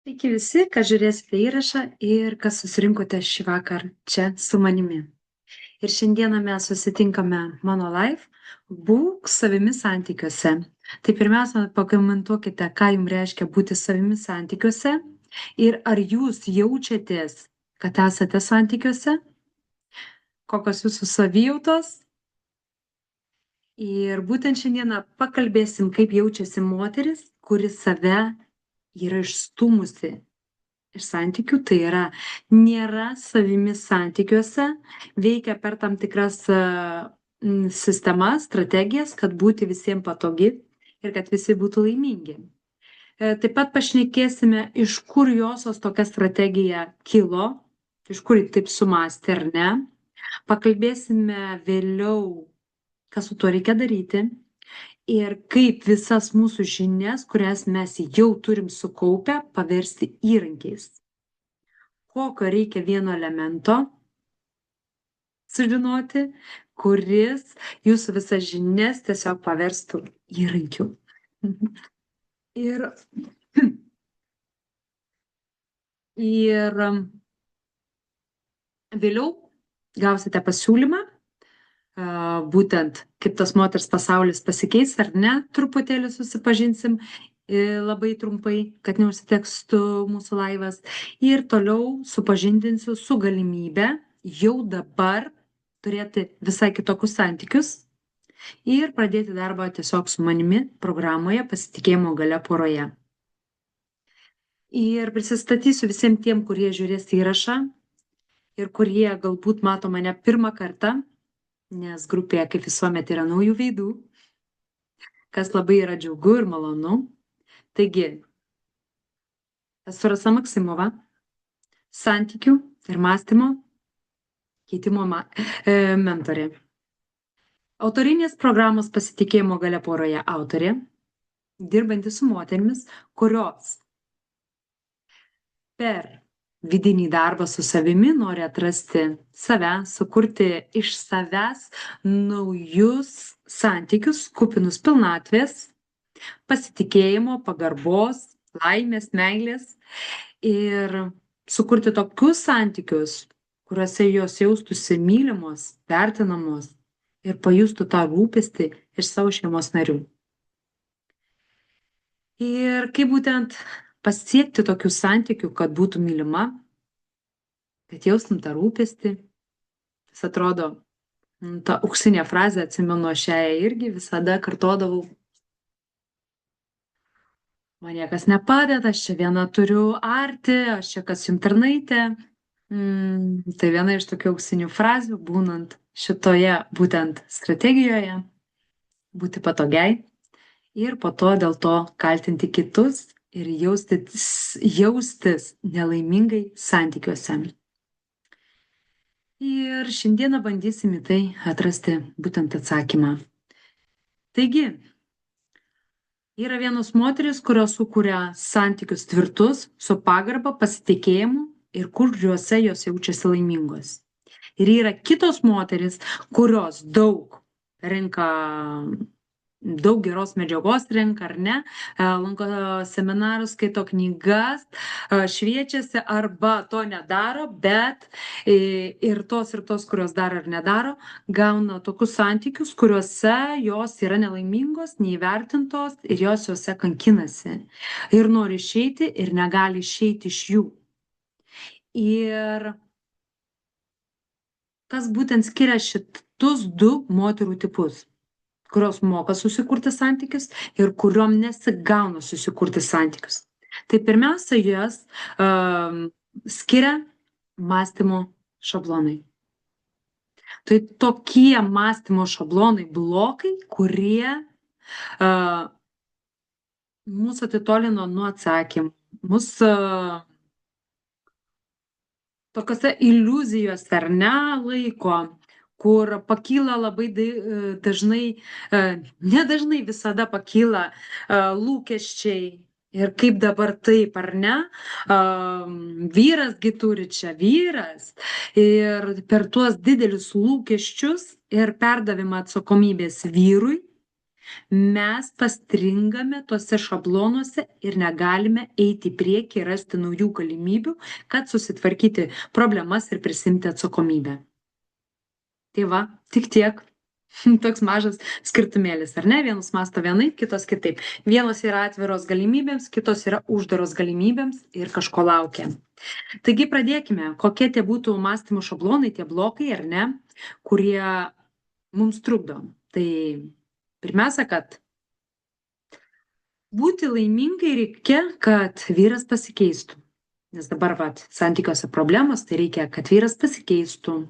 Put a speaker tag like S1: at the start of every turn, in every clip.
S1: Sveiki visi, kas žiūrėsite įrašą ir kas susirinkote šį vakar čia su manimi. Ir šiandieną mes susitinkame mano live Būk savimi santykiuose. Tai pirmiausia, pakomentuokite, ką jums reiškia būti savimi santykiuose ir ar jūs jaučiatės, kad esate santykiuose, kokios jūsų savijautos. Ir būtent šiandieną pakalbėsim, kaip jaučiasi moteris, kuri save yra išstūmusi iš santykių, tai yra nėra savimi santykiuose, veikia per tam tikras sistemas, strategijas, kad būti visiems patogi ir kad visi būtų laimingi. Taip pat pašnekėsime, iš kur josios tokia strategija kilo, iš kur ji taip sumastė ar ne. Pakalbėsime vėliau, kas su tuo reikia daryti ir kaip visas mūsų žinias, kurias mes jau turim sukaupę, paversti įrankiais. Kokio reikia vieno elemento sužinoti, kuris jūsų visas žinias tiesiog paverstų įrankiu. Ir vėliau gausite pasiūlymą, būtent kaip tas moters pasaulis pasikeis ar ne, truputėlį susipažinsim labai trumpai, kad neužsitekstų mūsų laivas. Ir toliau supažindinsiu su galimybė jau dabar turėti visai kitokius santykius ir pradėti darbą tiesiog su manimi programoje Pasitikėjimo galia poroje. Ir prisistatysiu visiems tiem, kurie žiūrės įrašą ir kurie galbūt mato mane pirmą kartą, nes grupėje kaip visuomet yra naujų veidų, kas labai yra džiugu ir malonu. Taigi, esu Rasa Maksimova, santykių ir mąstymo keitimo mentorė. Autorinės programos Pasitikėjimo galia poroje autorė, dirbanti su moterimis, kurios per vidinį darbą su savimi nori atrasti save, sukurti iš savęs naujus santykius, kupinus pilnatvės, pasitikėjimo, pagarbos, laimės, meilės ir sukurti tokius santykius, kuriuose jos jaustųsi mylimos, vertinamos ir pajustų tą rūpestį iš savo šeimos narių. Ir kaip būtent pasiekti tokių santykių, kad būtų mylima, kad jaustum tą rūpestį. Tas atrodo, ta auksinė frazė, atsimenu, aš ją irgi visada kartodavau. Man niekas nepadeda, aš čia viena turiu arti, aš čia kas jums tarnaitė. Tai viena iš tokių auksinių frazių, būnant šitoje būtent strategijoje, būti patogiai ir po to dėl to kaltinti kitus ir jaustis nelaimingai santykiuose. Ir šiandieną bandysim į tai atrasti būtent atsakymą. Taigi, yra vienos moteris, kurios sukuria santykius tvirtus, su pagarba, pasitikėjimu ir kuriuose jos jaučiasi laimingos. Ir yra kitos moteris, kurios daug geros medžiagos renka, ar ne, lanko seminarus, skaito knygas, šviečiasi arba to nedaro, bet ir tos, kurios daro ar nedaro, gauna tokius santykius, kuriuose jos yra nelaimingos, neįvertintos ir jos juose kankinasi. Ir nori išeiti ir negali išeiti iš jų. Ir kas būtent skiria šitus du moterų tipus, kurios moka susikurti santykius ir kuriuom nesigauna susikurti santykius. Tai pirmiausia, jas skiria mąstymo šablonai. Tai tokie mąstymo šablonai, blokai, kurie mūsų atitolino nuo atsakymų, mūsų tokiose iliuzijose ar ne laiko, kur pakyla labai dažnai, nedažnai visada pakyla lūkesčiai ir kaip dabar taip, ar ne, vyras gi turi čia vyras ir per tuos didelius lūkesčius ir perdavimą atsakomybės vyrui Mes pastringame tuose šablonuose ir negalime eiti į priekį ir rasti naujų galimybių, kad susitvarkyti problemas ir prisimti atsakomybę. Tai va, tik tiek. Toks mažas skirtumėlis, ar ne? Vienas mąsto vienaip, kitos kitaip. Vienos yra atviros galimybėms, kitos yra uždaros galimybėms ir kažko laukia. Taigi pradėkime, kokie tie būtų mąstymo šablonai, tie blokai, ar ne, kurie mums trukdo. Tai pirmiausia, kad būti laimingai reikia, kad vyras pasikeistų. Nes dabar, santykiuose problemos, tai reikia, kad vyras pasikeistų.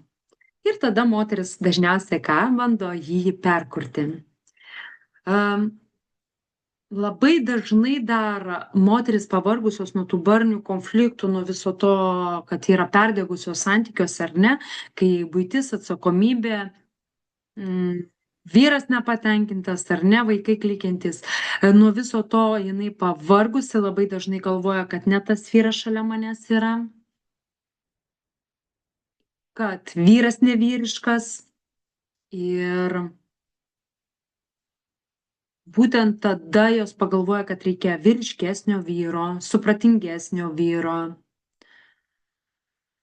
S1: Ir tada moteris dažniausiai ką bando jį perkurti. Labai dažnai dar moteris pavargusios nuo tų barnių konfliktų, nuo viso to, kad yra perdegusios santykiuose ar ne, kai buitis, atsakomybė, vyras nepatenkintas ar ne, vaikai klykiantys, nuo viso to jinai pavargusi, labai dažnai galvoja, kad ne tas vyras šalia manęs yra, kad vyras nevyriškas ir būtent tada jos pagalvoja, kad reikia vyriškesnio vyro, supratingesnio vyro,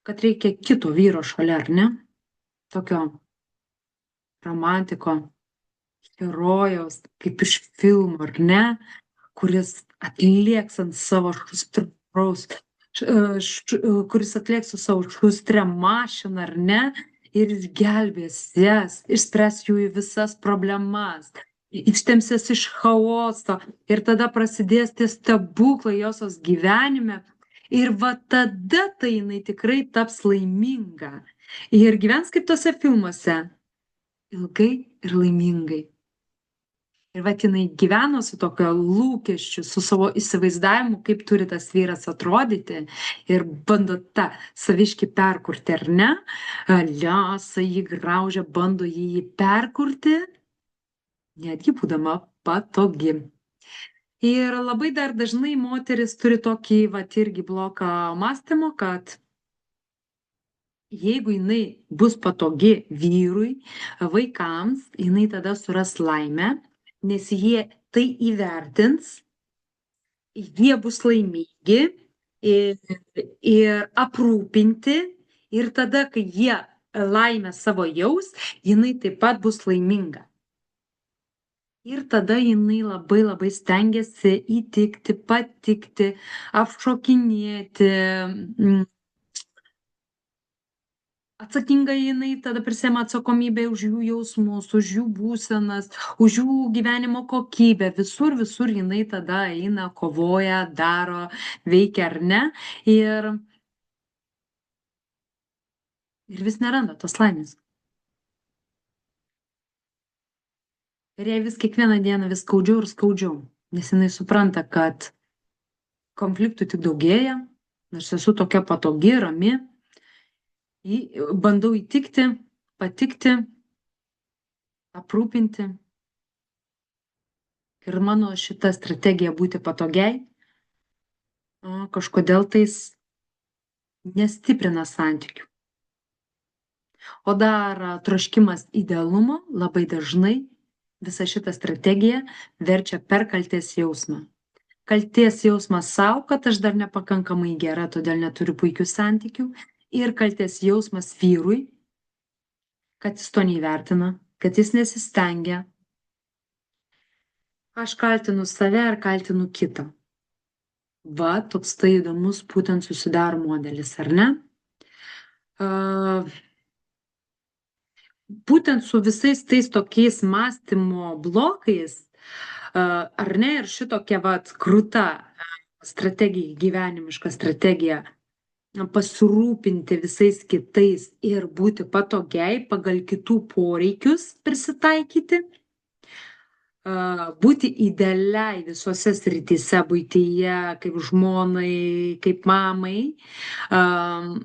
S1: kad reikia kito vyro šalia, ar ne? Tokio romantiko, herojaus, kaip iš filmo, ar ne? Kuris atlėks ant savo stipraus, kuris atlėks su savo šustrę mašiną, ar ne? Ir išgelbės jas, išspręs jų visas problemas, ištemsės iš chaoso ir tada prasidės tie stebuklai josios gyvenime. Ir va tada tai jinai tikrai taps laiminga. Ir gyvens kaip tose filmuose. Ilgai ir laimingai. Ir vat jinai gyveno su tokio lūkesčiu, su savo įsivaizdavimu, kaip turi tas vyras atrodyti ir bando tą saviškį perkurti, ar ne? Liasa jį graužia, bando jį perkurti, netgi būdama patogi. Ir labai dar dažnai moteris turi tokį, vat irgi bloką mąstymo, kad jeigu jinai bus patogi vyrui, vaikams, jinai tada suras laimę, nes jie tai įvertins, jie bus laimingi ir aprūpinti ir tada, kai jie laimę savo jaus, jinai taip pat bus laiminga. Ir tada jinai labai labai stengiasi įtikti, patikti, apšokinėti. Atsakinga jinai tada prisiima atsakomybę už jų jausmus, už jų būsenas, už jų gyvenimo kokybę. Visur jinai tada eina, kovoja, daro, veikia ar ne. Ir vis neranda tos laimės. Ir jai vis kiekvieną dieną vis skaudžiau ir skaudžiau, nes jinai supranta, kad konfliktų tik daugėja, nors esu tokia patogi, rami, bandau įtikti, patikti, aprūpinti. Ir mano šita strategija būti patogiai kažkodėl tais nestiprina santykių. O dar troškimas idealumo labai dažnai visą šitą strategiją verčia per kaltės jausmą. Kaltės jausmas savo, kad aš dar nepakankamai gera, todėl neturiu puikių santykių. Ir kaltės jausmas vyrui, kad jis to neįvertina, kad jis nesistengia. Aš kaltinu save ar kaltinu kitą. Va, toks tai įdomus būtent susidaro modelis, ar ne? Būtent su visais tais tokiais mąstymo blokais, ar ne, ir šitokia krūta strategija, gyvenimiška strategija, pasirūpinti visais kitais ir būti patogiai pagal kitų poreikius prisitaikyti, būti idealiai visose srityse, buityje, kaip žmonai, kaip mamai,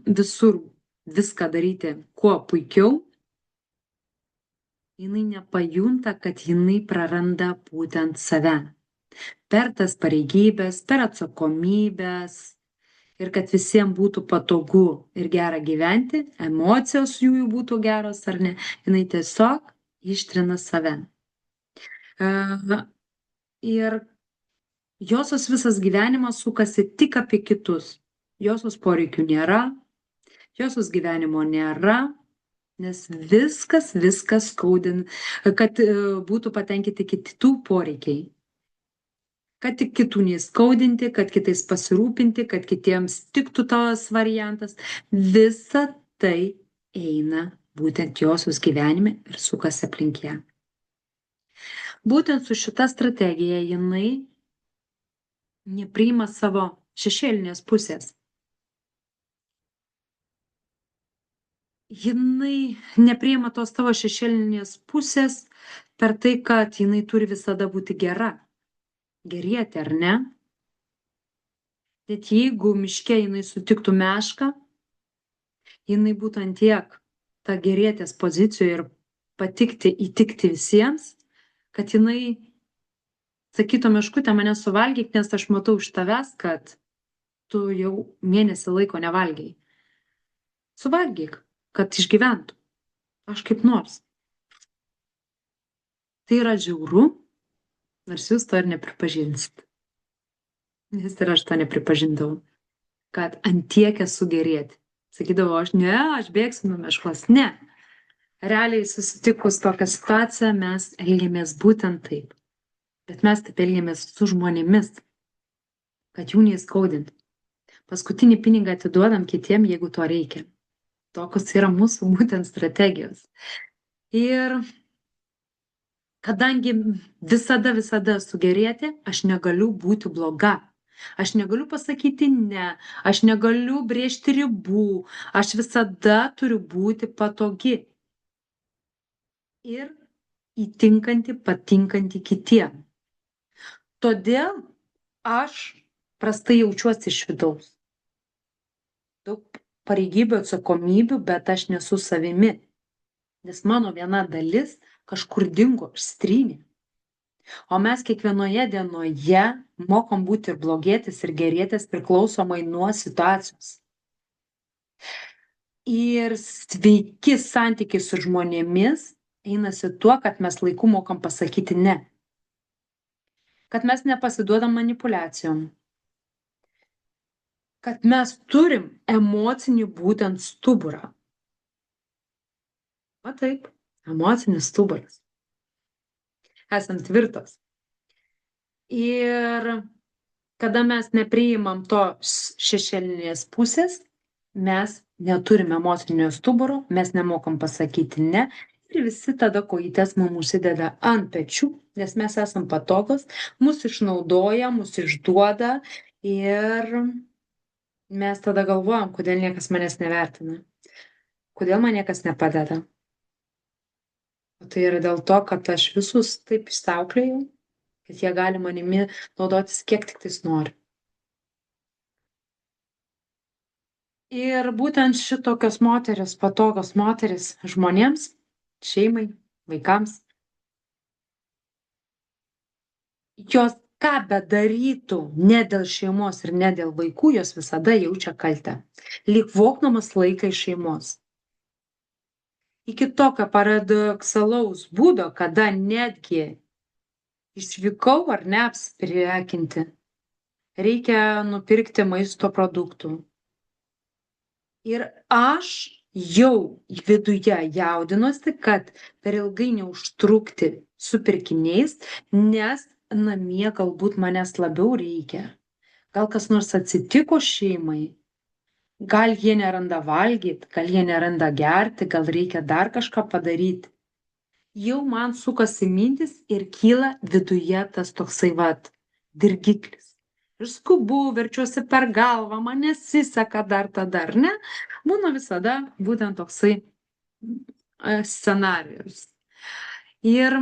S1: visur viską daryti kuo puikiau, jinai nepajunta, kad jinai praranda būtent save. Per tas pareigybės, per atsakomybės ir kad visiems būtų patogu ir gera gyventi, emocijos jų būtų geros ar ne, jinai tiesiog ištrina save. E, Ir josios visas gyvenimas sukasi tik apie kitus. Josios poreikių nėra, josios gyvenimo nėra, nes viskas skaudina, kad būtų patenkinti kitų poreikiai. Kad tik kitų neįskaudinti, kad kitais pasirūpinti, kad kitiems tiktų tas variantas. Visa tai eina būtent josios gyvenime ir sukasi aplink ją. Būtent su šita strategija jinai nepriima savo šešėlinės pusės. Jinai nepriima tos tavo šešėlinės pusės per tai, kad jinai turi visada būti gera. Gerietė, ar ne? Bet jeigu miške jinai sutiktų mešką, jinai būtų ant tiek ta gerietės pozicijoje ir patikti, įtikti visiems, kad jinai sakytų, meškutė, mane suvalgyk, nes aš matau iš tavęs, kad tu jau mėnesį laiko nevalgiai. Suvalgyk, kad išgyventų. Aš kaip nors. Tai yra žiauru, nors jūs to ir nepripažinsit. Nes ir aš to nepripažindavau. Kad ant tiek esu gerėti. Sakydavau, aš bėgsiu nuo meškos. Ne. Realiai susitikus tokią situaciją mes elgiamės būtent taip. Bet mes taip elgiamės su žmonėmis, kad jų neįskaudinti. Paskutinį pinigą atiduodam kitiem, jeigu to reikia. Tokios yra mūsų būtent strategijos. Ir kadangi visada esu gerėti, aš negaliu būti bloga. Aš negaliu pasakyti ne, aš negaliu brėžti ribų, aš visada turiu būti patogi. Ir įtinkanti, patinkanti kitiem. Todėl aš prastai jaučiuosi iš vidaus. Daug pareigybių, atsakomybių, bet aš nesu savimi. Nes mano viena dalis kažkur dingo, išstrynė. O mes kiekvienoje dienoje mokom būti ir blogėtis, ir gerėtis priklausomai nuo situacijos. Ir sveiki santykiai su žmonėmis einasi tuo, kad mes laiku mokam pasakyti ne. Kad mes nepasiduodam manipulacijom. Kad mes turim emocinį būtent stuburą. O taip, emocinis stuburas. Esam tvirtos. Ir kada mes nepriimam tos šešėlinės pusės, mes neturim emocinio stuburo, mes nemokam pasakyti ne ir visi tada kojytės mums užsideda ant pečių, nes mes esam patogos, mus išnaudoja, mus išduoda ir mes tada galvojam, kodėl niekas manęs nevertina, kodėl man niekas nepadeda. O tai yra dėl to, kad aš visus taip išsiauklėjau, kad jie gali manimi naudotis kiek tik tais nori. Ir būtent šitokios moteris, patogios moteris žmonėms, šeimai, vaikams, jos ką bedarytų ne dėl šeimos ir ne dėl vaikų, jos visada jaučia kaltę. Lyg vogdamas laiką iš šeimos. Iki tokio paradoksalaus būdo, kada netgi išvykau ar ne apsiprekinti, reikia nupirkti maisto produktų. Ir aš jau viduje jaudinuosi, kad per ilgai neužtrukti su pirkiniais, nes namie galbūt manęs labiau reikia. Gal kas nors atsitiko šeimai? Gal jie neranda valgyti, gal jie neranda gerti, gal reikia dar kažką padaryti. Jau man sukasi mintis ir kyla viduje tas toksai dirgiklis. Ir skubu, verčiuosi per galvą, man nesiseka dar tada, ar ne? Būna visada būtent toksai scenarijus. Ir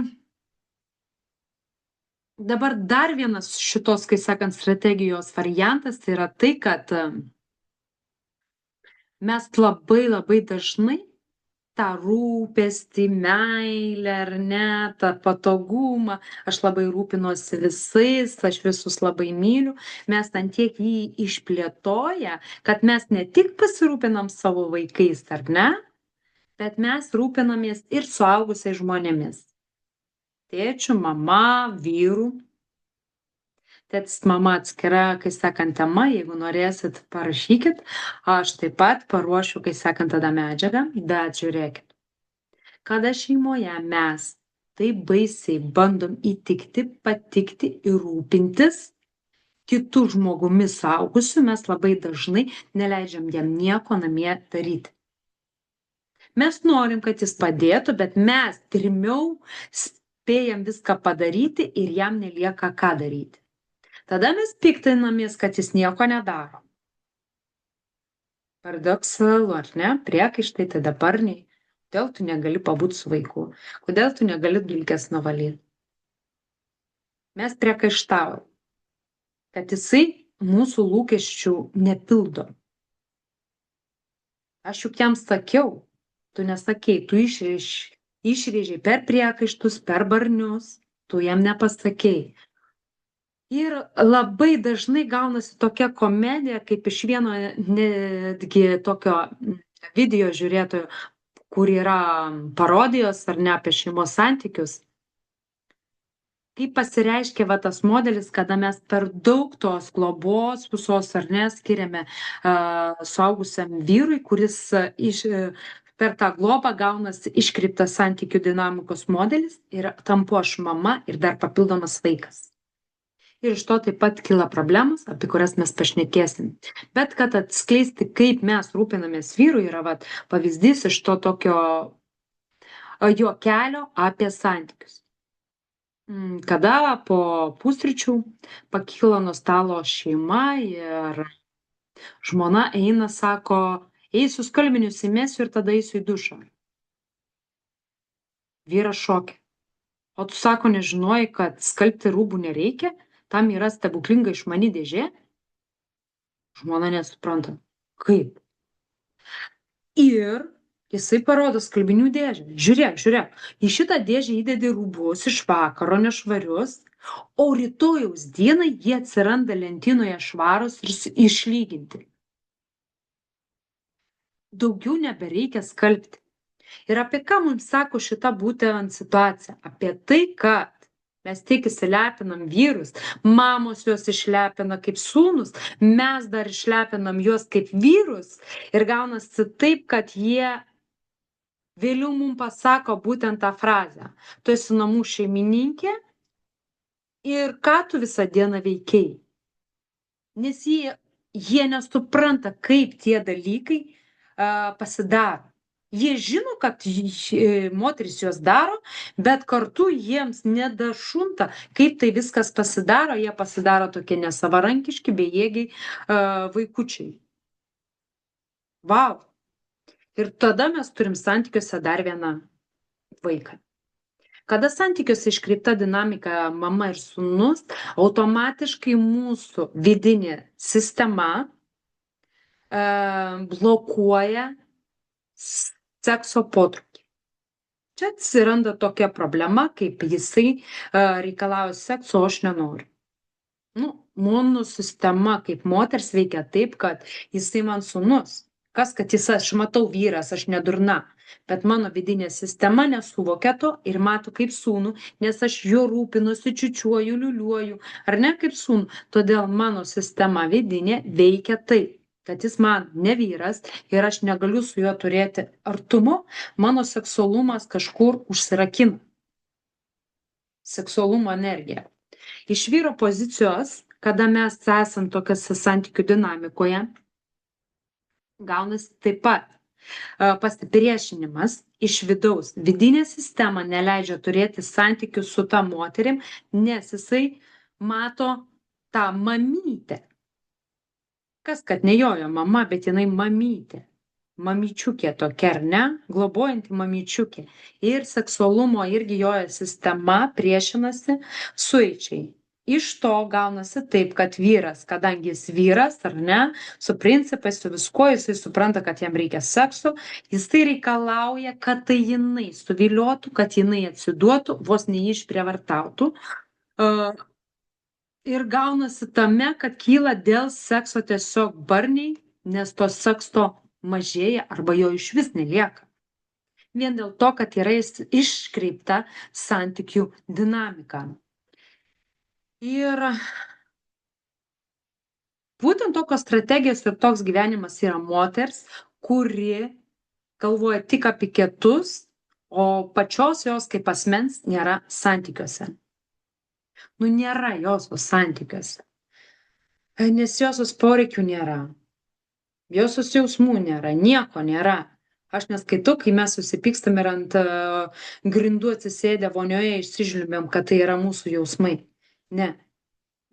S1: dabar dar vienas šitos, kai sakant, strategijos variantas, tai yra tai, kad mes labai dažnai tą rūpestį, meilę, ar ne, tą patogumą, aš labai rūpinuosi visais, aš visus labai myliu, mes ant tiek jį išplėtoja, kad mes ne tik pasirūpinam savo vaikais, ar ne, bet mes rūpinamės ir suaugusiais žmonėmis. tėčiu, mama, vyru. Tėtis, mama atskira, kai sakant, tema, jeigu norėsit, parašykit. Aš taip pat paruošiu, kai sakant, tada medžiagą, bet žiūrėkit. Kada šeimoje mes taip baisiai bandom įtikti, patikti ir rūpintis kitų žmogumi suaugusiu, mes labai dažnai neleidžiam jam nieko namie daryti. Mes norim, kad jis padėtų, bet mes pirmiau spėjam viską padaryti ir jam nelieka ką daryti. Tada mes piktinamės, kad jis nieko nedaro. Paradoksalu, ar ne? Priekaištai, tada barniai. Kodėl tu negali pabūti su vaiku? Kodėl tu negali dulkes nuvalyti? Mes priekaištavome, kad jisai mūsų lūkesčių nepildo. Aš juk jam sakiau, tu nesakei, tu išrėžiai per priekaištus, per barnius, tu jam nepasakei. Ir labai dažnai gaunasi tokia komedija, kaip iš vieno netgi tokio video žiūrėtojo, kur yra parodijos ar ne apie šeimos santykius. Kaip pasireiškia va tas modelis, kada mes per daug tos globos visos ar ne skiriame suaugusiam vyrui, kuris per tą globą gaunasi iškreiptas santykių dinamikos modelis ir tampu aš mama ir dar papildomas vaikas. Ir iš to taip pat kyla problemos, apie kurias mes pašnekėsim. Bet kad atskleisti, kaip mes rūpinamės vyrui, yra pavyzdys iš to tokio juokelio apie santykius. Kada po pusryčių pakyla nuo stalo šeima ir žmona eina, sako, eisiu skalbinius įmesiu ir tada eisiu į dušą. Vyras šokia. O tu, sako, nežinojai, kad skalbti rūbų nereikia, tam yra stebuklinga išmani dėžė? Žmona nesupranta. Kaip? Ir jisai parodo skalbinių dėžę. Žiūrėk, į šitą dėžę įdedi rūbus iš vakaro nešvarius, o rytojaus dienai jie atsiranda lentynoje švarus ir išlyginti. Daugiau nebereikia skalbti. Ir apie ką mums sako šita būtent situacija? Apie tai, kad mes tiek įsilepinam vyrus, mamos juos išlepina kaip sūnus, mes dar išlepinam juos kaip vyrus ir gaunasi taip, kad jie vėliau mums pasako būtent tą frazę. Tu esi namų šeimininkė ir ką tu visą dieną veikiai. Nes jie nesupranta, kaip tie dalykai pasidaro. Jie žino, kad moteris juos daro, bet kartu jiems nedašunta, kaip tai viskas pasidaro. Jie pasidaro tokie nesavarankiški, bejėgiai vaikučiai. Vau. Ir tada mes turim santykiuose dar vieną vaiką. Kada santykiuose iškreipta dinamika mama ir sūnus, automatiškai mūsų vidinė sistema blokuoja sekso potraukį. Čia atsiranda tokia problema, kaip jisai reikalauja sekso, o aš nenoriu. Mano sistema kaip moters veikia taip, kad jisai man sūnus. Kas, kad aš matau vyras, aš nedurna. Bet mano vidinė sistema nesuvokia to ir mato kaip sūnų, nes aš jo rūpinuosi, čiučiuoju, liuliuoju, ar ne kaip sūnų. Todėl mano sistema vidinė veikia taip, kad jis man ne vyras ir aš negaliu su juo turėti artumo, mano seksualumas kažkur užsirakina. Seksualumo energija. Iš vyro pozicijos, kada mes esam tokiose santykių dinamikoje, gaunasi taip pat pasipriešinimas iš vidaus. Vidinė sistema neleidžia turėti santykių su ta moterim, nes jisai mato tą mamytę. Kas, kad ne jojo mama, bet jinai mamytė. Mamyčiukė tokia, ar ne? Globojanti mamyčiukė. Ir seksualumo irgi jojo sistema priešinasi sueičiai. Iš to gaunasi taip, kad vyras, kadangi jis vyras, ar ne, su principais, su viskuo, jisai supranta, kad jam reikia sekso, jisai reikalauja, kad tai jinai suviliotų, kad jinai atsiduotų, vos neišprievartautų. Ir gaunasi tame, kad kyla dėl sekso tiesiog barniai, nes to sekso mažėja arba jo išvis nelieka. vien dėl to, kad yra iškreipta santykių dinamika. Ir būtent tokios strategijos ir toks gyvenimas yra moters, kuri galvoja tik apie kitus, o pačios jos kaip asmens nėra santykiuose. Nu, nėra jos santykiuose. Nes jos poreikių nėra. Jos jausmų nėra, nieko nėra. Aš neskaitau, kai mes susipykstam ir ant grindų atsisėdę vonioje išsižliumbėm, kad tai yra mūsų jausmai. Ne.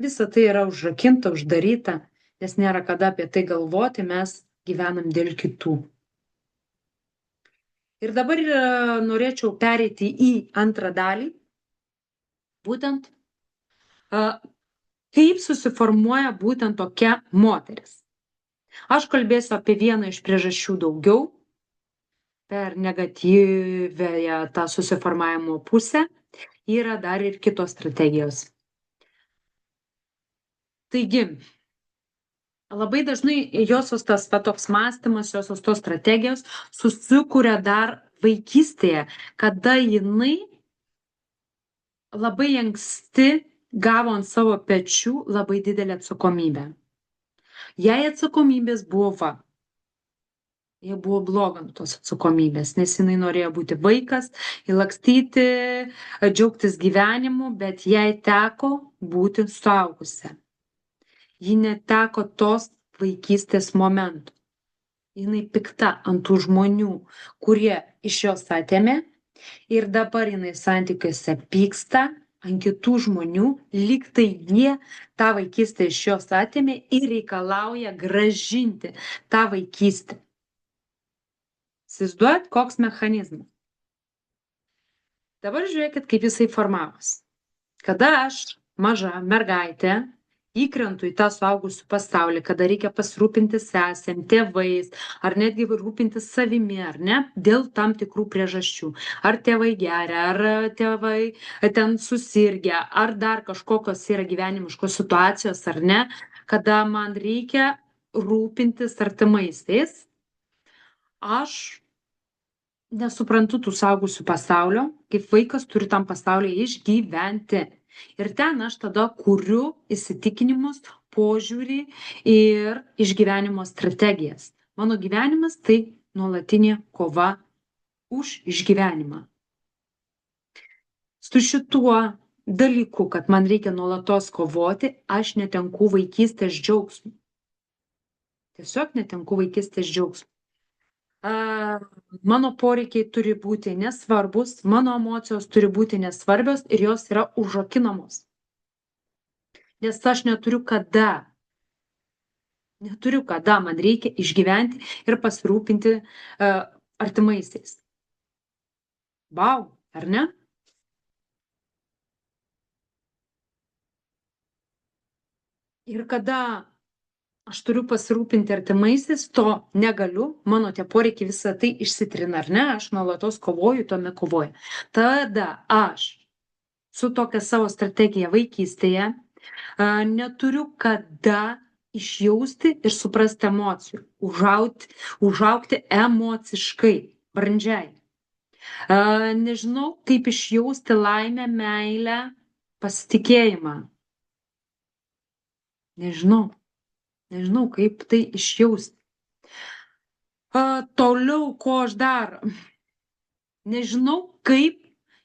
S1: Visa tai yra užrakinta, uždaryta, nes nėra kada apie tai galvoti, mes gyvenam dėl kitų. Ir dabar norėčiau pereiti į antrą dalį, būtent kaip susiformuoja būtent tokia moteris. Aš kalbėsiu apie vieną iš priežasčių daugiau, per negatyvėją tą susiformavimo pusę, yra dar ir kitos strategijos. Taigi, labai dažnai josios tas toks mąstymas, josios tos strategijos susikuria dar vaikystėje, kada jinai labai anksti gavo ant savo pečių labai didelę atsakomybę. Jai atsakomybės buvo jie buvo bloga tos atsakomybės, nes jinai norėjo būti vaikas, įlakstyti, džiaugtis gyvenimu, bet jai teko būti suaugusia. Ji neteko tos vaikystės momentų. Jinai pikta ant tų žmonių, kurie iš jos atėmė ir dabar jinai santykiuose pyksta ant kitų žmonių, lyg tai jie tą vaikystę iš jos atėmė ir reikalauja grąžinti tą vaikystę. Įsivaizduojat, koks mechanizmas. Dabar žiūrėkit, kaip jisai formavosi. Kada aš, maža mergaitė, įkrentu į tą suaugusių pasaulį, kada reikia pasirūpinti sesėm, tėvais, ar netgi rūpintis savimi, ar ne, dėl tam tikrų priežasčių. Ar tėvai geria, ar tėvai ten susirgia, ar dar kažkokios yra gyvenimiškos situacijos, ar ne, kada man reikia rūpintis artimaisiais, aš nesuprantu tų suaugusių pasaulio, kaip vaikas turi tam pasaulyje išgyventi. Ir ten aš tada kuriu įsitikinimus, požiūrį ir išgyvenimo strategijas. Mano gyvenimas tai nuolatinė kova už išgyvenimą. Su šituo dalyku, kad man reikia nuolatos kovoti, aš netenku vaikystės džiaugsmų. Tiesiog netenku vaikystės džiaugsmų. Mano poreikiai turi būti nesvarbus, mano emocijos turi būti nesvarbios ir jos yra užrakinamos. Nes aš neturiu kada, man reikia išgyventi ir pasirūpinti artimaisiais. Vau, ar ne? Ir kada aš turiu pasirūpinti artimaisiais, to negaliu, mano tie poreikiai visą tai išsitrina, ar ne, aš nuolatos kovoju, tome kovoju. Tada aš su tokia savo strategija vaikystėje neturiu kada išjausti ir suprasti emocijų, užaugti emociškai, brandžiai. Nežinau, kaip išjausti laimę, meilę, pasitikėjimą. Nežinau, kaip tai išjausti. Toliau, ko aš dar? Nežinau, kaip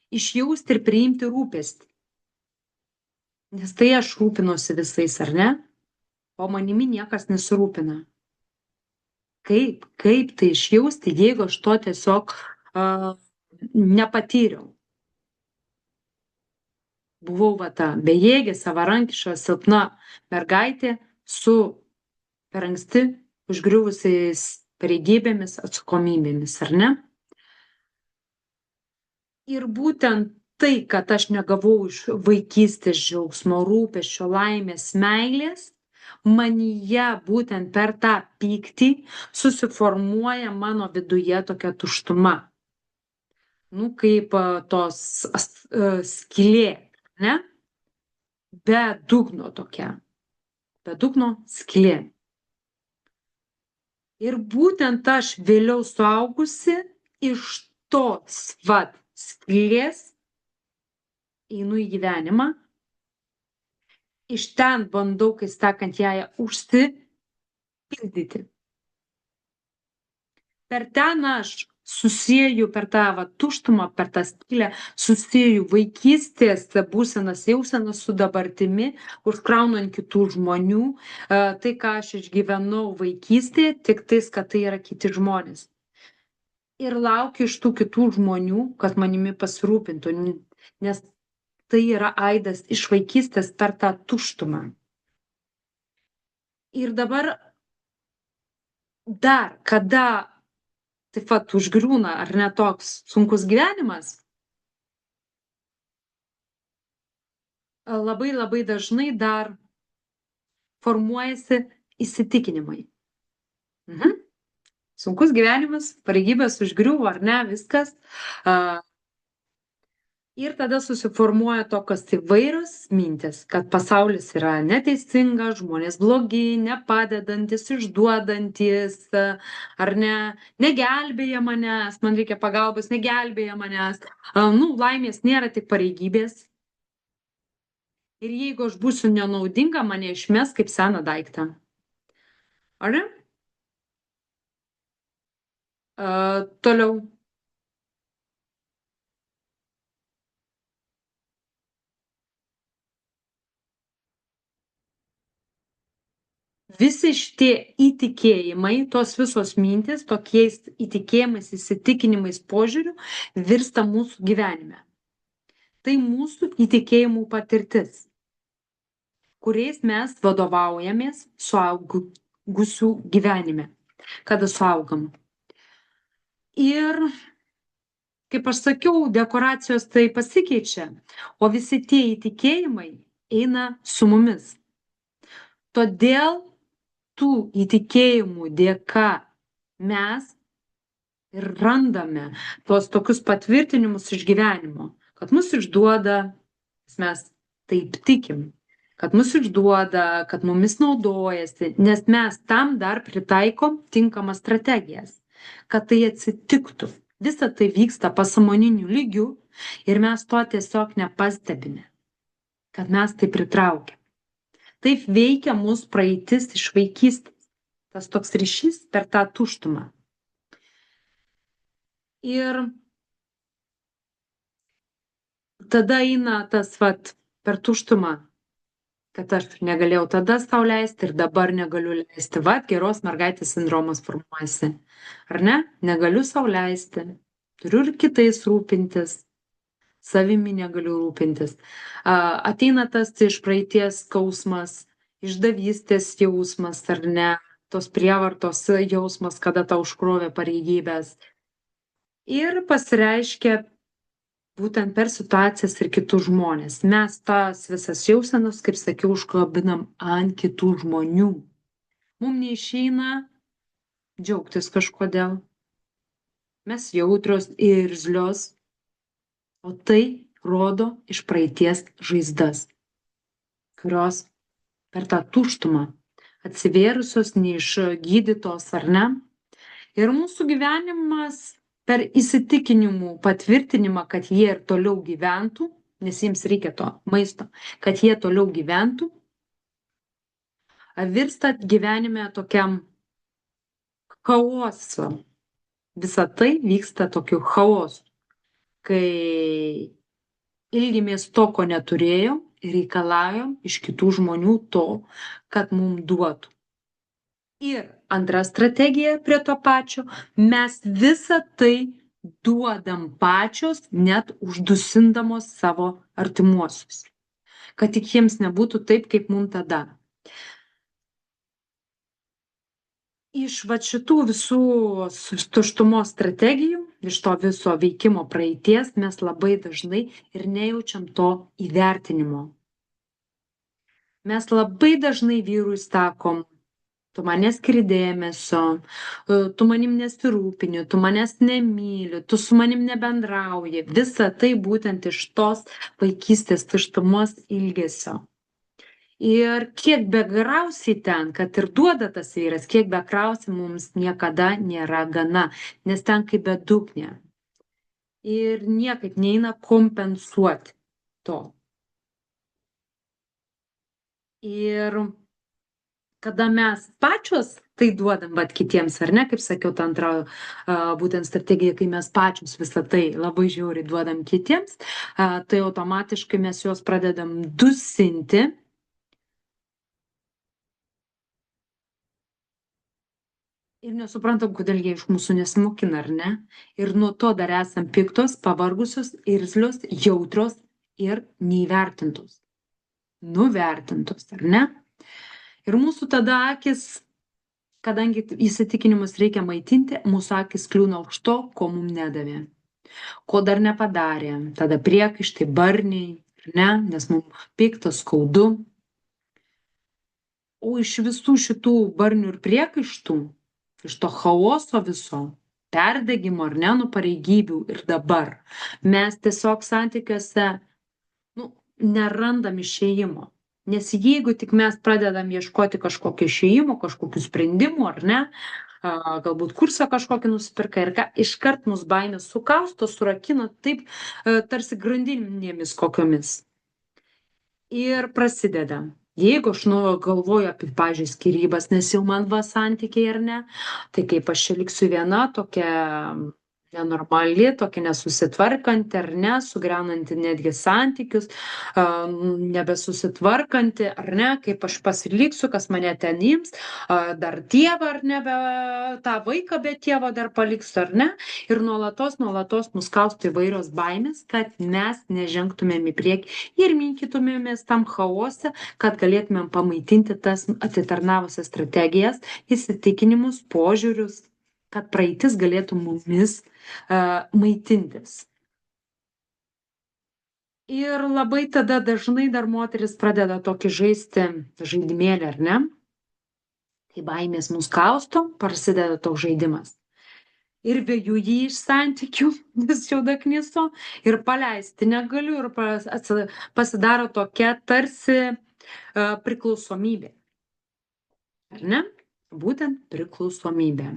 S1: išjausti ir priimti rūpestį. Nes tai aš rūpinuosi visais, ar ne? O manimi niekas nesirūpina. Kaip tai išjausti, jeigu aš to tiesiog nepatyriau? Buvau ta bejėgė, savarankiška, silpna mergaitė su per anksti užgriuvusiais pareigybėmis, atsakomybėmis, ar ne? Ir būtent tai, kad aš negavau iš vaikystės džiaugsmo, rūpesčio, laimės, meilės, manyje būtent per tą pyktį susiformuoja mano viduje tokia tuštuma. Kaip tos skylė, ne? Be dugno tokia. Be dugno skylė. Ir būtent aš vėliau suaugusi iš tos vat skylės einu į gyvenimą, iš ten bandau, kai sakant, ją užsipildyti. Per ten aš susieju per tą tuštumą, per tą skylę, susieju vaikystės būsenas, jausenas su dabartimi, užkraunu ant kitų žmonių. Tai, ką aš išgyvenau vaikystėje, tik tais, kad tai yra kiti žmonės. Ir laukiu iš tų kitų žmonių, kad manimi pasirūpintų, nes tai yra aidas iš vaikystės per tą tuštumą. Ir dabar dar, kada taip pat užgriūna, ar ne toks sunkus gyvenimas, labai labai dažnai dar formuojasi įsitikinimai. Sunkus gyvenimas, pareigybės užgriuvo, ar ne, viskas. Ir tada susiformuoja tokios įvairios mintis, kad pasaulis yra neteisingas, žmonės blogi, nepadedantis, išduodantis, ar ne, negelbėja manęs, man reikia pagalbos, negelbėja manęs. Laimės nėra, tik pareigybės. Ir jeigu aš būsiu nenaudinga, mane išmes kaip seną daiktą. Ar ne? Toliau. Visi šitie įtikėjimai, tos visos mintis, tokiais įtikėjimais, įsitikinimais, požiūriu virsta mūsų gyvenime. Tai mūsų įtikėjimų patirtis, kuriais mes vadovaujamės suaugusių gyvenime, kada suaugam. Ir, kaip aš sakiau, dekoracijos tai pasikeičia, o visi tie įtikėjimai eina su mumis. Todėl tų įtikėjimų dėka mes ir randame tuos tokius patvirtinimus iš gyvenimo, kad mus išduoda, mes taip tikim, kad mus išduoda, kad mumis naudojasi, nes mes tam dar pritaikom tinkamas strategijas, kad tai atsitiktų. Visa tai vyksta pasąmoniniu lygiu ir mes to tiesiog nepastebime, kad mes tai pritraukiam. Taip veikia mūsų praeitis iš vaikystės. Tas toks ryšys per tą tuštumą. Ir tada eina tas per tuštumą, kad aš negalėjau tada sau leisti ir dabar negaliu leisti. Geros mergaitės sindromas formuojasi. Ar ne? Negaliu sau leisti. Turiu ir kitais rūpintis. Savimi negaliu rūpintis. Ateina tas iš praeities skausmas, išdavystės jausmas, ar ne, tos prievartos jausmas, kada tau užkrovė pareigybės. Ir pasireiškia būtent per situacijas ir kitus žmonės. Mes tas visas jausenas, kaip sakiau, užklabinam ant kitų žmonių. Mums neišeina džiaugtis kažkodėl. Mes jautrios ir irzlios. O tai rodo iš praeities žaizdas, kurios per tą tuštumą atsivėrusios, neišgydytos, ar ne. Ir mūsų gyvenimas per įsitikinimų patvirtinimą, kad jie ir toliau gyventų, nes jiems reikia to maisto, kad jie toliau gyventų, virsta gyvenime tokiam chaosu. Visa tai vyksta tokiu chaosu, kai ilgimės to, ko neturėjom ir reikalaujam iš kitų žmonių to, kad mums duotų. Ir antra strategija prie to pačio, mes visą tai duodam pačios, net uždusindamos savo artimuosius, kad tik jiems nebūtų taip, kaip mums tada. Iš šitų visų tuštumos strategijų, iš to viso veikimo praeities, mes labai dažnai ir nejaučiam to įvertinimo. Mes labai dažnai vyrui sakom, tu manęs skiri dėmesio, tu manim nesirūpini, tu manęs nemyli, tu su manim nebendrauji. Visa tai būtent iš tos vaikystės tuštumos ilgesio. Ir kiek begrausi ten, kad ir duoda tas vyras, kiek bekrausi, mums niekada nėra gana, nes ten kaip bedugnė. ir niekaip neina kompensuoti to. Ir kada mes pačios tai duodam vat kitiems, ar ne, kaip sakiau, ta antra būtent strategija, kai mes pačios visą tai labai žiauriai duodam kitiems, tai automatiškai mes juos pradedam dusinti. Ir nesuprantam, kodėl jie iš mūsų nesimokina, ar ne? Ir nuo to dar esam piktos, pavargusios, irzlios, jautrios ir neįvertintos. Nuvertintos, ar ne? Ir mūsų tada akis, kadangi įsitikinimus reikia maitinti, mūsų akis kliūna už to, ko mums nedavė. Ko dar nepadarė. Tada priekaištai, barniai, ar ne? Nes mums pikta, skaudu. O iš visų šitų barnių ir priekaištų, iš to chaoso viso, perdegimo ar ne, nuo pareigybių ir dabar, mes tiesiog santykiuose, nerandam išėjimo. Nes jeigu tik mes pradedam ieškoti kažkokio išėjimo, kažkokių sprendimų, ar ne, galbūt kursą kažkokį nusipirka ir ką, iškart mus baimės sukausto, surakina taip, tarsi grandinėmis kokiomis. Ir prasideda. Jeigu aš galvoju apie, pavyzdžiui, skyrybas, nes jau man va santykiai ar ne, tai kaip aš čia liksiu viena, tokia nenormali, tokia nesusitvarkanti ar ne, sugriaunanti netgi santykius, nebesusitvarkanti ar ne, kaip aš pasiliksiu, kas mane ten ims, dar tėvą ar ne, tą vaiką be tėvo dar paliksiu ar ne. Ir nuolatos mus kausto įvairios baimės, kad mes nežengtumėm į priekį ir minkytumėmės tam chaose, kad galėtumėm pamaitinti tas atitarnavusias strategijas, įsitikinimus, požiūrius, kad praeitis galėtų mumis maitintis. Ir labai tada dažnai dar moteris pradeda tokį žaisti žaidimėlį, ar ne? Kai baimės mus kausto, prasideda toks žaidimas. Ir veju jį iš santykių, nes jau dakniso, ir paleisti negaliu, ir pasidaro tokia tarsi priklausomybė. Ar ne? Būtent priklausomybė.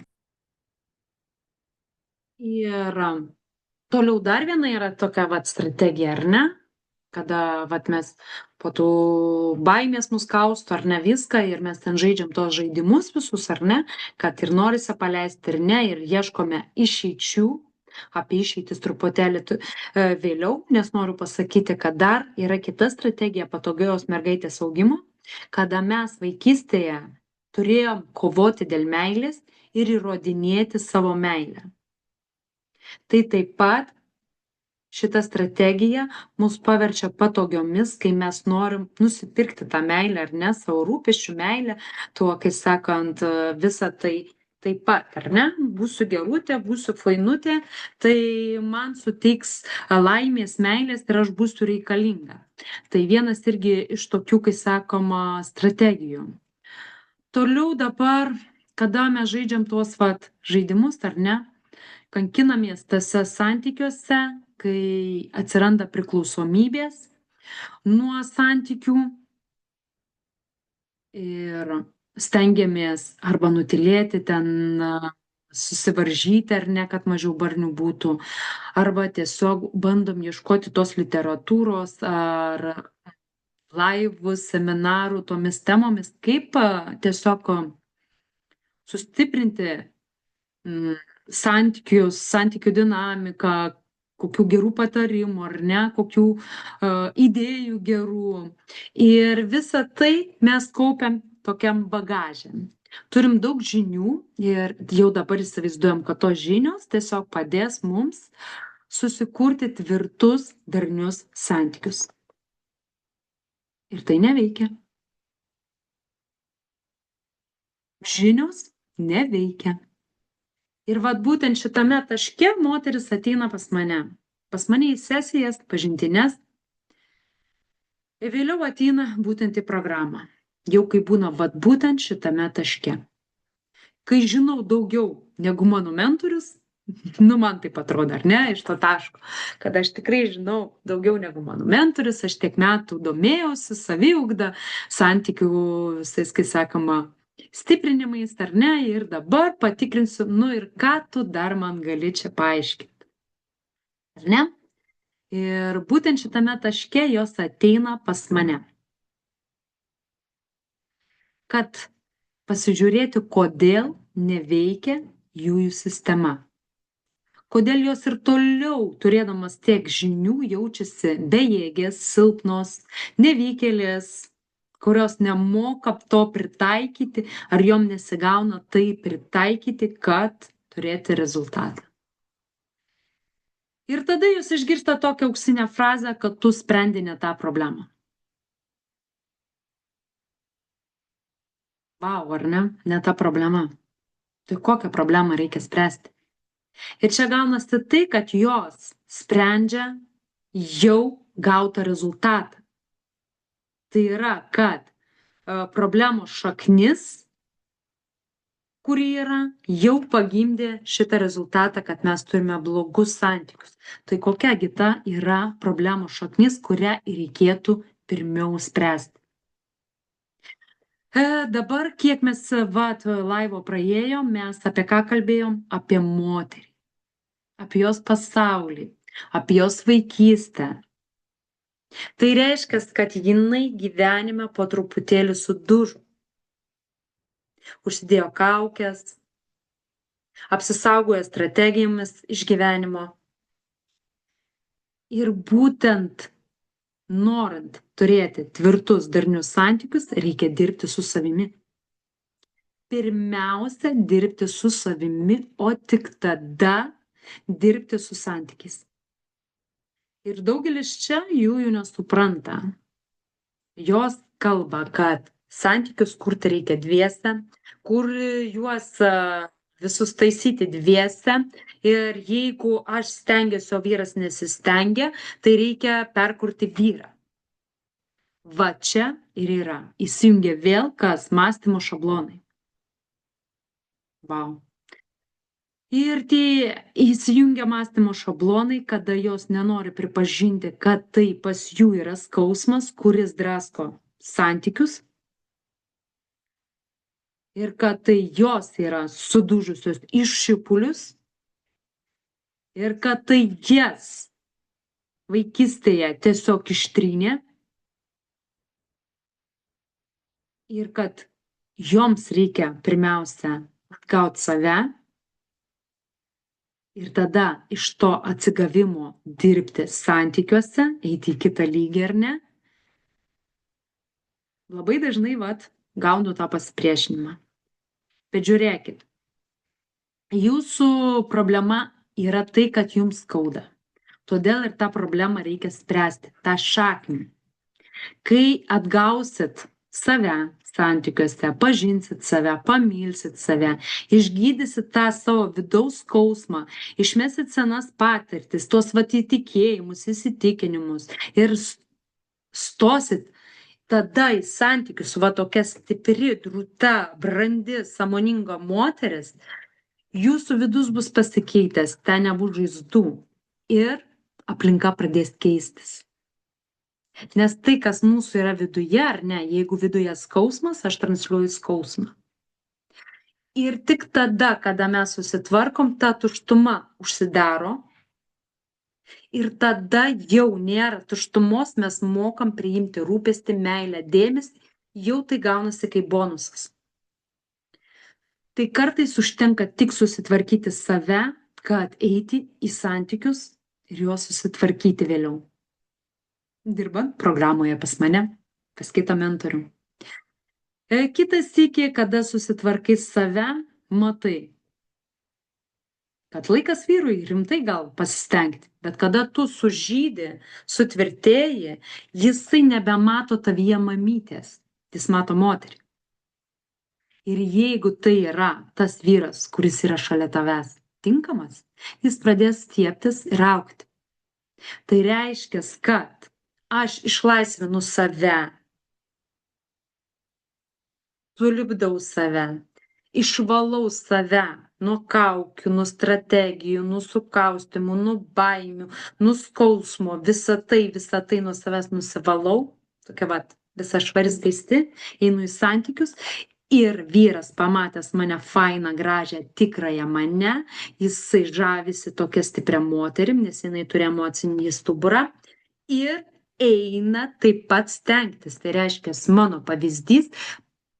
S1: Ir toliau dar viena yra tokia strategija, ar ne? Kada mes po tų baimės mus kausto, ar ne, viską, ir mes ten žaidžiam tos žaidimus visus, ar ne, kad ir norisi paleisti, ir ne, ir ieškome išeičių. Apie išeitis truputėlį vėliau, nes noriu pasakyti, kad dar yra kita strategija patogios mergaitės augimo, kada mes vaikystėje turėjom kovoti dėl meilės ir įrodinėti savo meilę. Tai taip pat šita strategija mus paverčia patogiomis, kai mes norim nusipirkti tą meilę, ar ne, savo rūpesčių meilę, tuo, kai sakant, visą tai taip pat, ar ne, būsiu gerutė, būsiu fainutė, tai man suteiks laimės, meilės ir aš būsiu reikalinga. Tai vienas irgi iš tokių, kai sakoma, strategijų. Toliau dabar, kada mes žaidžiam tuos žaidimus, ar ne, kankinamės tose santykiuose, kai atsiranda priklausomybės nuo santykių ir stengiamės arba nutilėti ten, susivaržyti ar ne, kad mažiau barnių būtų, arba tiesiog bandom ieškoti tos literatūros ar laivų, seminarų tomis temomis, kaip tiesiog sustiprinti santykių dinamiką, kokių gerų patarimų, ar ne, kokių idėjų gerų. Ir visą tai mes kaupiam tokiam bagažėm. Turim daug žinių ir jau dabar įsivaizduojam, kad tos žinios tiesiog padės mums susikurti tvirtus, darnius santykius. Ir tai neveikia. Žinios neveikia. Ir būtent šitame taške moteris ateina pas mane į sesijas, pažintines, ir vėliau ateina būtent į programą, jau kai būna būtent šitame taške. Kai žinau daugiau negu mano mentorius, man taip atrodo, ar ne, iš to taško, kad aš tikrai žinau daugiau negu mano mentorius, aš tiek metų domėjausi saviugda, santykių visais, kai sakoma, stiprinimais, ar ne, ir dabar patikrinsiu, ir ką tu dar man gali čia paaiškinti. ar ne? Ir būtent šitame taške jos ateina pas mane, kad pasižiūrėti, kodėl neveikia jųjų sistema. Kodėl jos ir toliau, turėdamas tiek žinių, jaučiasi bejėgės, silpnos, nevykėlės, kurios nemoka to pritaikyti, ar jom nesigauna tai pritaikyti, kad turėti rezultatą. Ir tada jūs išgirsta tokią auksinę frazę, kad tu sprendi ne tą problemą. Vau, ar ne? Ne ta problema. Tai kokią problemą reikia spręsti? Ir čia gaunasi tai, kad jos sprendžia jau gautą rezultatą. Tai yra, kad problemos šaknis, kuri yra, jau pagimdė šitą rezultatą, kad mes turime blogus santykius. Tai kokiagi ta yra problemos šaknis, kurią reikėtų pirmiau spręsti. Dabar, kiek mes laivo praėjom, mes apie ką kalbėjom? Apie moterį, apie jos pasaulį, apie jos vaikystę. Tai reiškia, kad jinai gyvenime po truputėlį sudužo. Užsidėjo kaukės, apsisaugojo strategijomis iš gyvenimo. Ir būtent norint turėti tvirtus, darnius santykius, reikia dirbti su savimi. Pirmiausia, dirbti su savimi, o tik tada dirbti su santykiais. Ir daugelis čia jų nesupranta. Jos kalba, kad santykius kurti reikia dviese, kur juos visus taisyti dviese. Ir jeigu aš stengiuosi, o vyras nesistengia, tai reikia perkurti vyrą. Va čia ir yra. Įsijungia vėl kas? Mąstymo šablonai. Vau. Ir tie įsijungia mąstymo šablonai, kada jos nenori pripažinti, kad tai pas jų yra skausmas, kuris drasko santykius. Ir kad tai jos yra sudužusios iš šipulius. Ir kad tai jas vaikystėje tiesiog ištrynė. Ir kad joms reikia pirmiausia atgauti save. Ir tada iš to atsigavimo dirbti santykiuose, eiti į kitą lygį ar ne. Labai dažnai gaunu tą pasipriešinimą. Bet žiūrėkit, jūsų problema yra tai, kad jums skauda. Todėl ir tą problemą reikia spręsti, tą šaknį. Kai atgausit save santykiuose, pažinsit save, pamilsit save, išgydysit tą savo vidaus skausmą, išmesit senas patirtis, tuos įtikėjimus, įsitikinimus ir stosit tada į santykius tokia stipri, drūta, brandi, sąmoninga moteris, jūsų vidus bus pasikeitęs, ten nebus žaizdų ir aplinka pradės keistis. Nes tai, kas mūsų yra viduje, ar ne, jeigu viduje skausmas, aš transliuoju skausmą. Ir tik tada, kada mes susitvarkom, ta tuštuma užsidaro. Ir tada jau nėra tuštumos, mes mokam priimti rūpestį, meilę, dėmesį, jau tai gaunasi kaip bonusas. Tai kartais užtenka tik susitvarkyti save, kad eiti į santykius ir juos susitvarkyti vėliau. Dirbant programoje pas mane, pas kitą mentorių. Kitas sykį, kada susitvarkai save, matai, kad laikas vyrui rimtai gal pasistengti, bet kada tu sužydi, sutvirtėji, jisai nebemato tavyje mamytės, jis mato moterį. Ir jeigu tai yra tas vyras, kuris yra šalia tavęs tinkamas, jis pradės stiebtis ir augti. Tai reiškia, kad aš išlaisvinu save, sulipdau save, išvalau save nuo kaukių, nuo strategijų, nuo sukaustimų, nuo baimių, nuo skausmo, visą tai nuo savęs nusivalau, tokia visa švari skaisti, einu į santykius Ir vyras pamatęs mane fainą, gražią, tikrąją mane, jisai žavisi tokia stipria moterim, nes jinai turi emocinį stuburą ir eina taip pat stengtis. Tai reiškia, mano pavyzdys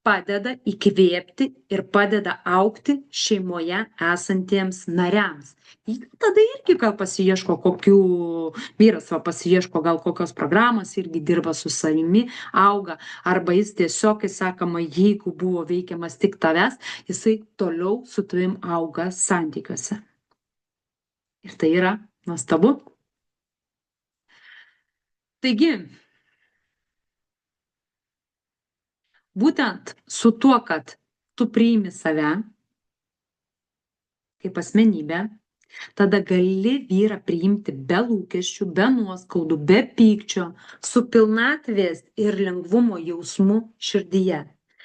S1: padeda įkvėpti ir padeda augti šeimoje esantiems nariams. Jie tada irgi gal pasiieško kokių, vyras va pasiieško gal kokios programos, irgi dirba su savimi, auga, arba jis tiesiog, kai sakoma, jeigu buvo veikiamas tik tavęs, jisai toliau su tavim auga santykiuose. Ir tai yra nuostabu. Taigi, būtent su tuo, kad tu priimi save kaip asmenybę, tada gali vyrą priimti be lūkesčių, be nuoskaudų, be pykčio, su pilnatvės ir lengvumo jausmu širdyje.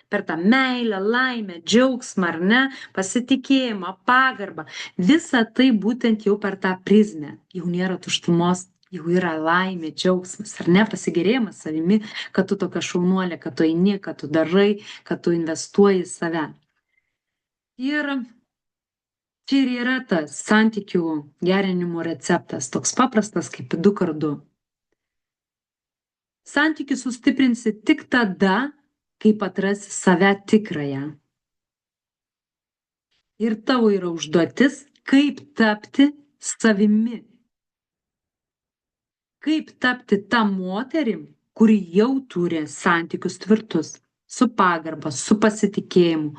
S1: Per tą meilę, laimę, džiaugsmą, ar ne, pasitikėjimą, pagarbą. Visa tai būtent jau per tą prizmę. Jau nėra tuštumos, jau yra laimė, džiaugsmas, ar ne, pasigėrėjimas savimi, kad tu tokia šaunuolė, kad tu eini, kad tu darai, kad tu investuoji į save. Ir čia ir yra tas santykių gerinimo receptas, toks paprastas kaip 2x2. Santykius sustiprinsi tik tada, kai atrasi save tikrąją. Ir tavo yra užduotis, kaip tapti savimi. Kaip tapti tą moterim, kuri jau turi santykius tvirtus, su pagarba, su pasitikėjimu.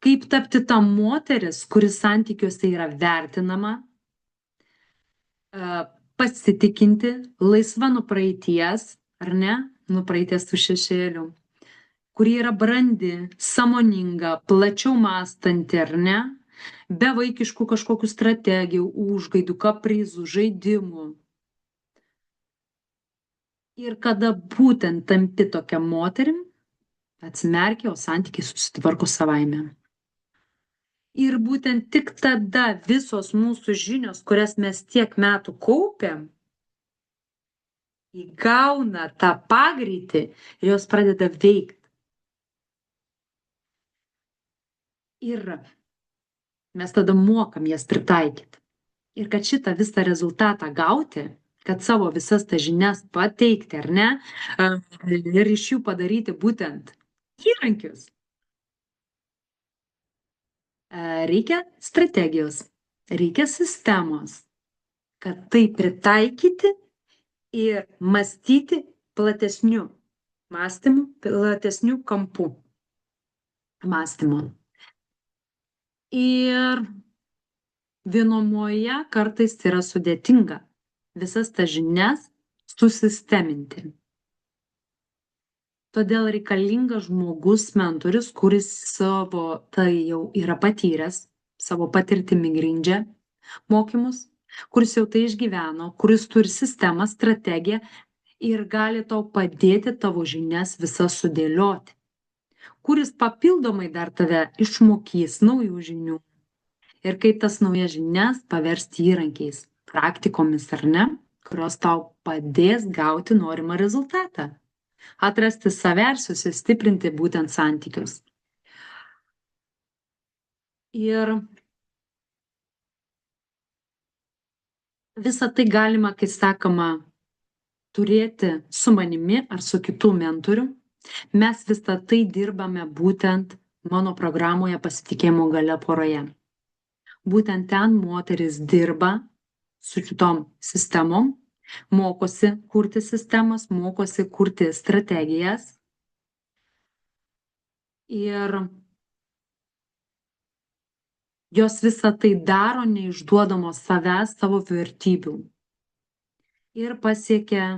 S1: Kaip tapti ta moteris, kuri santykiuose yra vertinama, pasitikinti, laisva nuo praeities, ar ne, nuo praeities tų šešėlių, kuri yra brandi, sąmoninga, plačiau mąstanti, ar ne, be vaikiškų kažkokių strategijų, užgaidų, kaprizų, žaidimų. Ir kada būtent tampi tokia moterim, atsimerkia, o santykiai susitvarko savaime. Ir būtent tik tada visos mūsų žinios, kurias mes tiek metų kaupiam, įgauna tą pagreitį ir jos pradeda veikti. Ir mes tada mokam jas pritaikyti. Ir kad šitą visą rezultatą gauti, kad savo visas tas žinias pateikti, ar ne, ir iš jų padaryti būtent įrankius, reikia strategijos, reikia sistemos, kad tai pritaikyti ir mąstyti platesniu mąstymu, platesniu kampu mąstymo. Ir vienumoje kartais yra sudėtinga visas tas žinias susisteminti. Todėl reikalingas žmogus, mentorius, kuris savo tai jau yra patyręs, savo patirtimi grindžia mokymus, kuris jau tai išgyveno, kuris turi sistemą, strategiją ir gali tau padėti tavo žinias visas sudėlioti, kuris papildomai dar tave išmokys naujų žinių ir kaip tas naujas žinias paversti įrankiais, praktikomis, ar ne, kurios tau padės gauti norimą rezultatą, atrasti save ir susistiprinti būtent santykius. Ir visą tai galima, kai sakoma, turėti su manimi ar su kitų mentoriu. Mes visą tai dirbame būtent mano programoje Pasitikėjimo galia poroje. Būtent ten moteris dirba su šitom sistemom, mokosi kurti sistemas, mokosi kurti strategijas. Ir jos visą tai daro neišduodamos savęs, savo vertybių. Ir pasiekia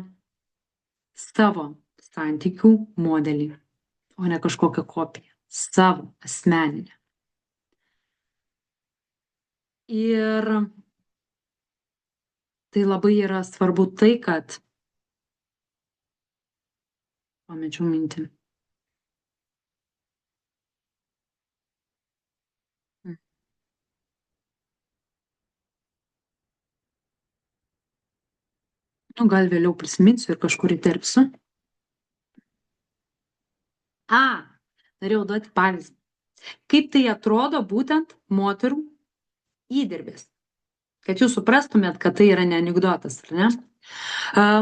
S1: savo santykių modelį, o ne kažkokią kopiją, savo asmeninę. Ir tai labai yra svarbu tai, kad pamečiau mintį. Nu, gal vėliau prisiminsiu ir kažkur įterpsiu. Norėjau duoti pavyzdį. Kaip tai atrodo būtent moterų įdirbis. Kad jūs suprastumėt, kad tai yra ne anekdotas, ar ne?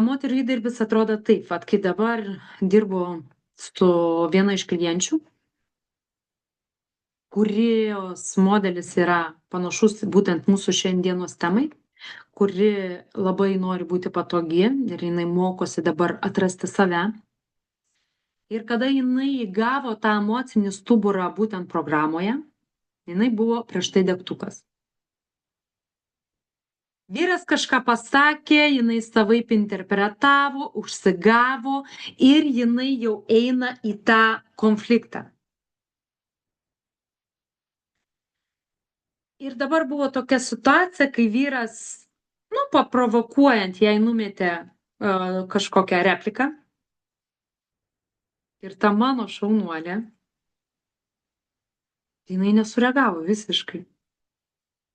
S1: Moterų įdirbis atrodo taip, vat kai dabar dirbu su viena iš klienčių, kurios modelis yra panašus būtent mūsų šiandienos temai, kuri labai nori būti patogi ir jinai mokosi dabar atrasti save. Ir kada jinai įgavo tą emocinį stuburą būtent programoje, jinai buvo prieš tai degtukas. Vyras kažką pasakė, jinai savaip interpretavo, užsigavo ir jinai jau eina į tą konfliktą. Ir dabar buvo tokia situacija, kai vyras, paprovokuojant, jai numetė kažkokią repliką. Ir ta mano šaunuolė, jinai nesureagavo visiškai.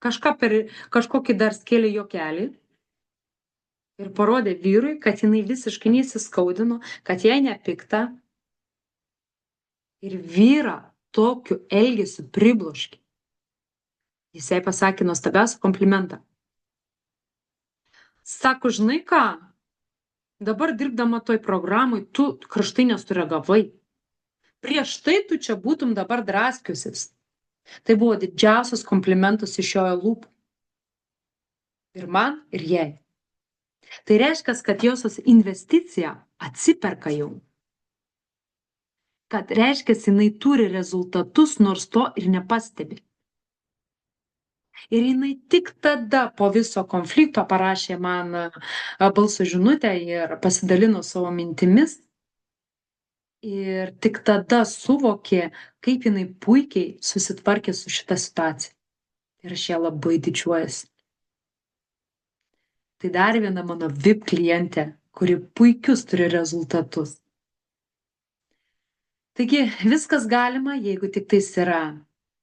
S1: Kažkokį dar skėlė juokelį ir parodė vyrui, kad jinai visiškai neįsiskaudino, kad jai nepikta. Ir vyrą tokiu elgesiu pribloškė. Jis jai pasakė nuostabiausią komplimentą. Sako, žinai ką, dabar dirbdama toj programai, tu kraštai nesureagavai. Prieš tai tu čia būtum dabar draskiusis. Tai buvo didžiausias komplimentas iš jo lūpų. Ir man, ir jai. Tai reiškia, kad josios investicija atsiperka jau. Kad reiškia, jinai turi rezultatus, nors to ir nepastebi. Ir jinai tik tada po viso konflikto parašė man balso žinutę ir pasidalino savo mintimis. Ir tik tada suvokė, kaip jinai puikiai susitvarkė su šita situacija. Ir aš ją labai didžiuojasi. Tai dar viena mano VIP klientė, kuri puikius turi rezultatus. Taigi viskas galima, jeigu tik tais yra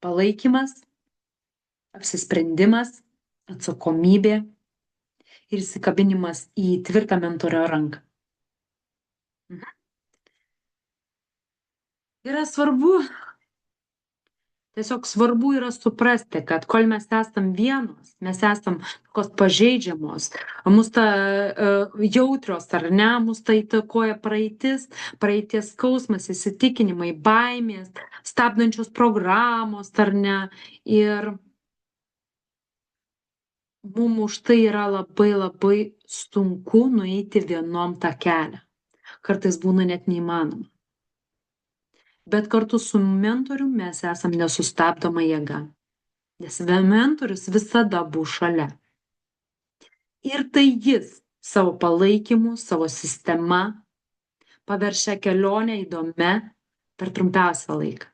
S1: palaikymas, apsisprendimas, atsakomybė ir įsikabinimas į tvirtą mentorio ranką. Yra svarbu, tiesiog svarbu yra suprasti, kad kol mes esam vienos, mes esam tokios pažeidžiamos, mus ta jautrios, ar ne, mus tai įtakoja praeities skausmas, įsitikinimai, baimės, stabdančios programos, ar ne, ir mums už tai yra labai labai sunku nueiti vienom tą kelią. Kartais būna net neįmanoma. Bet kartu su mentorium mes esam nesustabdoma jėga. Nes mentorius visada bus šalia. Ir tai jis savo palaikymu, savo sistema paverš šią kelionę įdomią per trumpiausią laiką.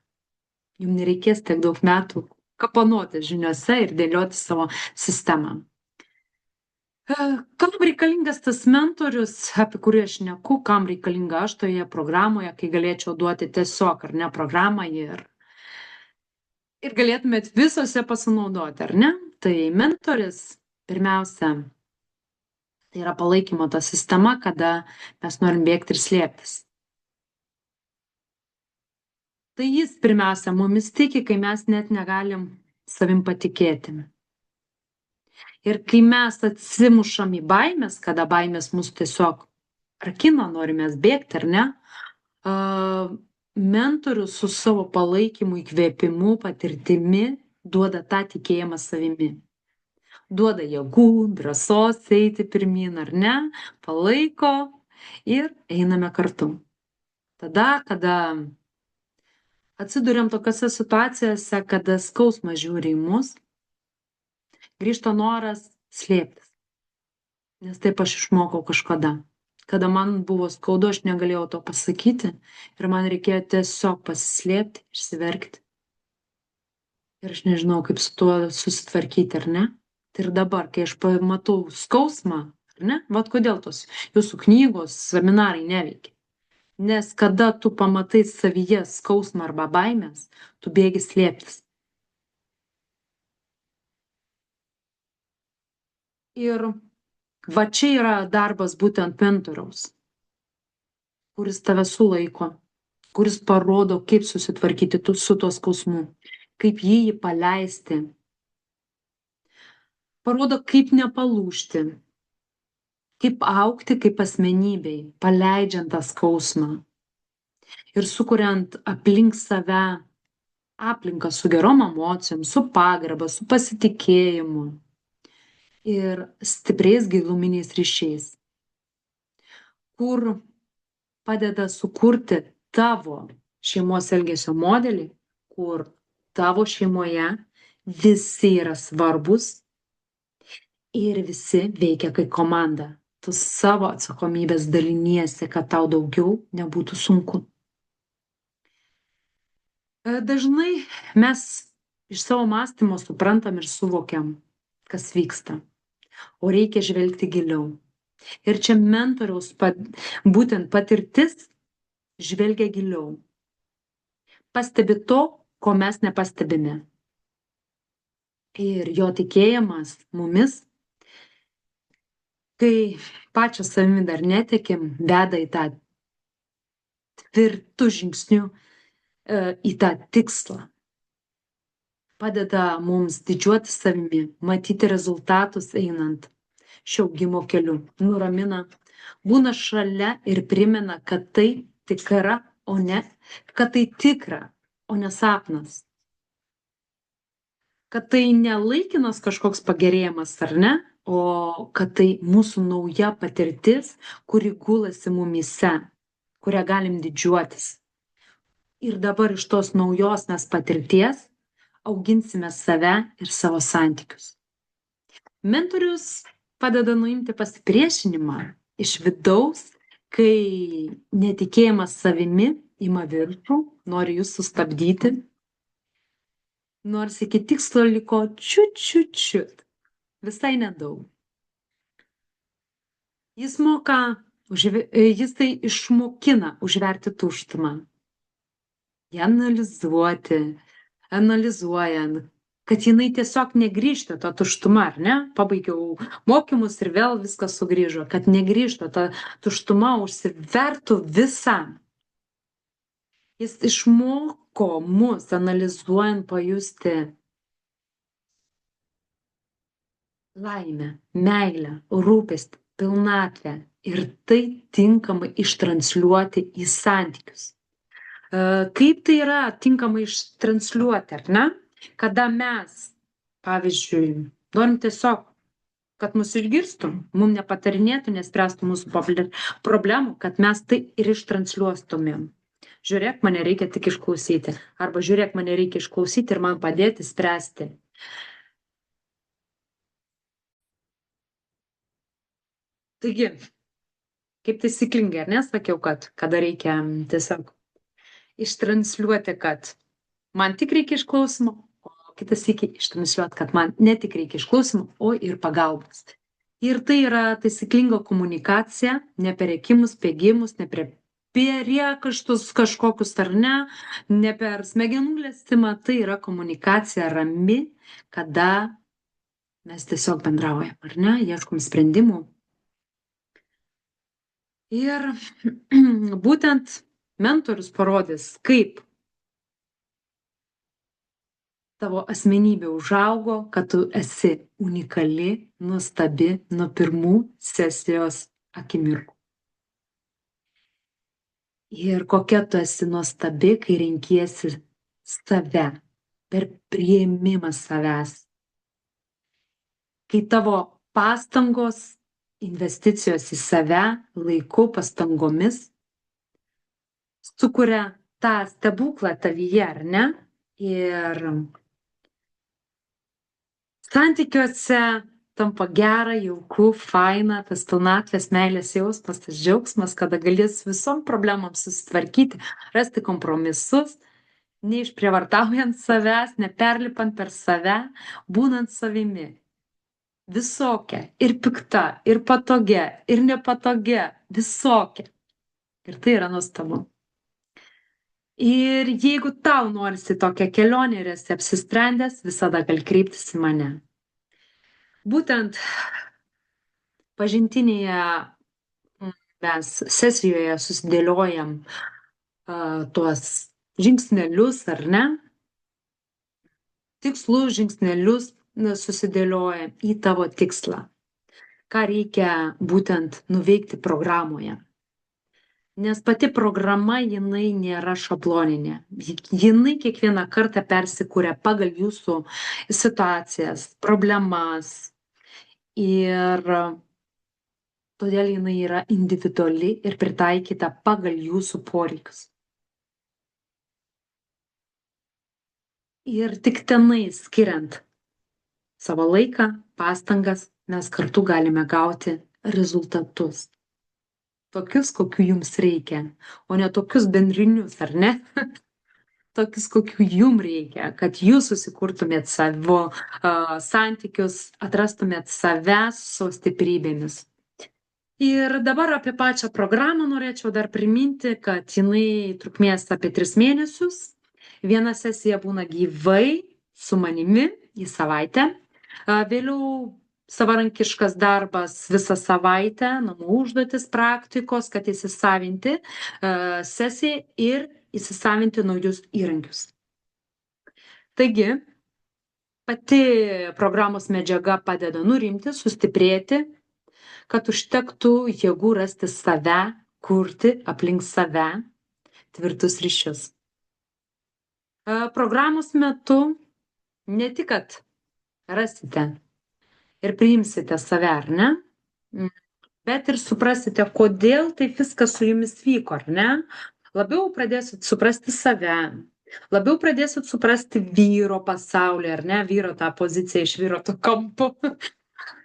S1: Jums nereikės tiek daug metų kapanoti žiniuose ir dėlioti savo sistemą. Kam reikalingas tas mentorius, apie kurį aš šneku, kam reikalinga aš toje programoje, kai galėčiau duoti tiesiog, ar ne, programą ir galėtumėt visose pasinaudoti, ar ne? Tai mentoris, pirmiausia, tai yra palaikymo ta sistema, kada mes norim bėgti ir slėptis. Tai jis pirmiausia mumis tiki, kai mes net negalim savim patikėti. Ir kai mes atsimušam į baimės, kada baimės mus tiesiog rakina, norimės bėgti, ar ne, mentorius su savo palaikymu, įkvėpimu, patirtimi duoda tą tikėjimą savimi. Duoda jėgų, drąsos eiti pirmin, ar ne, palaiko ir einame kartu. Tada, kada atsiduriam tokiose situacijose, kada skausmas žiūri į mus, grįžta noras slėptis. Nes taip aš išmokau kažkada. Kada man buvo skaudu, aš negalėjau to pasakyti ir man reikėjo tiesiog pasislėpti, išsiverkti. Ir aš nežinau, kaip su tuo susitvarkyti, ar ne? Tai ir dabar, kai aš matau skausmą, ar ne? Vat kodėl tos jūsų knygos, seminarai neveikia. Nes kada tu pamatai savyje skausmą arba baimės, tu bėgi slėptis. Ir va čia yra darbas būtent mentoriaus, kuris tave sulaiko, kuris parodo, kaip susitvarkyti su tuo skausmu, kaip jį paleisti, parodo, kaip nepalūžti, kaip augti kaip asmenybei, paleidžiant tą skausmą ir sukuriant aplink save aplinką su gerom emocijom, su pagarba, su pasitikėjimu ir stipriais giluminiais ryšiais, kur padeda sukurti tavo šeimos elgesio modelį, kur tavo šeimoje visi yra svarbus ir visi veikia kaip komanda. Tu savo atsakomybės daliniesi, kad tau daugiau nebūtų sunku. Dažnai mes iš savo mąstymo suprantam ir suvokiam, kas vyksta, o reikia žvelgti giliau. Ir čia mentoriaus būtent patirtis žvelgia giliau. Pastebi to, ko mes nepastebime. Ir jo tikėjimas mumis, kai pačios savimi dar netikim, veda į tą tvirtų žingsnių, į tą tikslą. Padeda mums didžiuotis savimi, matyti rezultatus einant šio augimo keliu, nuramina, būna šalia ir primena, kad tai tikra, kad tai tikra, o ne sapnas. Kad tai ne laikinas kažkoks pagerėjimas, ar ne, o kad tai mūsų nauja patirtis, kuri gulasi mumyse, kurią galim didžiuotis. Ir dabar iš tos naujos mes patirties auginsime save ir savo santykius. Mentorius padeda nuimti pasipriešinimą iš vidaus, kai netikėjimas savimi ima viršų, nori jūs sustabdyti, nors iki tikslo liko čiut, visai nedaug. Jis tai išmokina užverti tuštumą, ją analizuojant, kad jinai tiesiog negrįžta, ta tuštuma, ar ne? Pabaigiau mokymus ir vėl viskas sugrįžo, kad negrįžta, ta tuštuma užsivertų visam. Jis išmoko mus analizuojant pajusti laimę, meilę, rūpestį, pilnatvę ir tai tinkamai ištransliuoti į santykius. Kaip tai yra tinkamai ištransliuoti, ar ne? Kada mes, pavyzdžiui, norim tiesiog, kad mus išgirstų, mums nepatarinėtų, nespręstų mūsų problemų, kad mes tai ir ištransliuostumėm. Žiūrėk, mane reikia tik išklausyti. Arba žiūrėk, mane reikia išklausyti ir man padėti spręsti. Taigi, kaip taisyklingai, ar nesakiau, kad kada reikia tiesiog ištransliuoti, kad man tik reikia išklausimo, o kitas iki ištransliuoti, kad man ne tik reikia išklausimo, o ir pagalbos. Ir tai yra taisyklinga komunikacija, ne per rėkimus, bėgimus, ne per priekaištus kažkokius ar ne per smegenų lėstimą, tai yra komunikacija rami, kada mes tiesiog bendraujam, ar ne, ieškom sprendimų. Ir būtent mentorius parodys, kaip tavo asmenybė užaugo, kad tu esi unikali, nuostabi nuo pirmų sesijos akimirkų. Ir kokia tu esi nuostabi, kai renkiesi save, per priėmimą savęs. Kai tavo pastangos, investicijos į save, laiku, pastangomis, sukuria tą stebuklą tavyje, ar ne? Ir santykiuose tampa gera, jauku, faina, tas pilnatvės, meilės jausmas, tas džiaugsmas, kada galės visom problemom susitvarkyti, rasti kompromisus, neišprievartaujant savęs, neperlipant per save, būnant savimi. Visokia, ir pikta, ir patogia, ir nepatogia, visokia. Ir tai yra nuostabu. Ir jeigu tau norisi tokią kelionę ir esi apsisprendęs, visada gali kreiptis į mane. Būtent pažintinėje mes sesijoje susidėliojam tuos žingsnelius, ar ne? Tikslus žingsnelius susidėlioja į tavo tikslą. Ką reikia būtent nuveikti programoje. Nes pati programa, jinai nėra šabloninė. Jinai kiekvieną kartą persikūrė pagal jūsų situacijas, problemas. Ir todėl jinai yra individuali ir pritaikyta pagal jūsų poreikius. Ir tik tenai skiriant savo laiką, pastangas, mes kartu galime gauti rezultatus. Tokius, kokių jums reikia, o ne tokius bendrinius, ar ne? Tokius, kokių jums reikia, kad jūs susikurtumėt savo santykius, atrastumėt savęs su stiprybėmis. Ir dabar apie pačią programą norėčiau dar priminti, kad jinai trukmės apie 3 mėnesius. Viena sesija būna gyvai su manimi į savaitę. Vėliau savarankiškas darbas visą savaitę, namų užduotis, praktikos, kad įsisavinti sesiją ir įsisavinti naujus įrankius. Taigi, pati programos medžiaga padeda nurimti, sustiprėti, kad užtektų jėgų rasti save, kurti aplink save tvirtus ryšius. Programos metu ne tik, kad rasite ir priimsite save, ar ne, bet ir suprasite, kodėl taip viskas su jumis vyko, ar ne? Labiau pradėsit suprasti save, labiau pradėsit suprasti vyro pasaulį, ar ne, vyro tą poziciją iš vyro to kampo.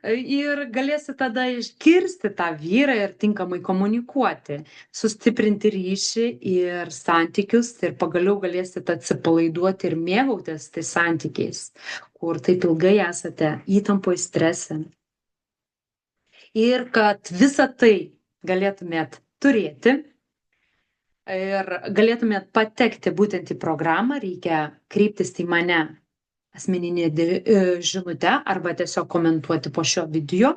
S1: Ir galėsit tada išgirsti tą vyrą ir tinkamai komunikuoti, sustiprinti ryšį ir santykius ir pagaliau galėsit atsipalaiduoti ir mėgautis tais santykiais, kur taip ilgai esate įtampoje, strese. Ir kad visą tai galėtumėt turėti ir galėtumėt patekti būtent į programą, reikia kreiptis į mane asmeninė žinute arba tiesiog komentuoti po šio video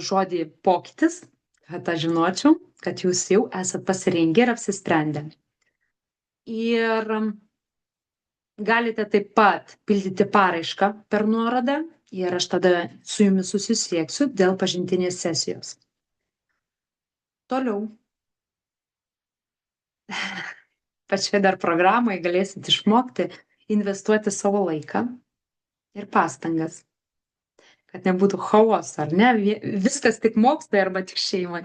S1: žodį pokytis, kad aš žinočiau, kad jūs jau esat pasirengę ir apsisprendę. Ir galite taip pat pildyti paraišką per nuorodą ir aš tada su jumis susisieksiu dėl pažintinės sesijos. Toliau. Pačioje dar programoje galėsit išmokti investuoti savo laiką ir pastangas, kad nebūtų chaoso, ar ne, viskas tik mokslai arba tik šeimai.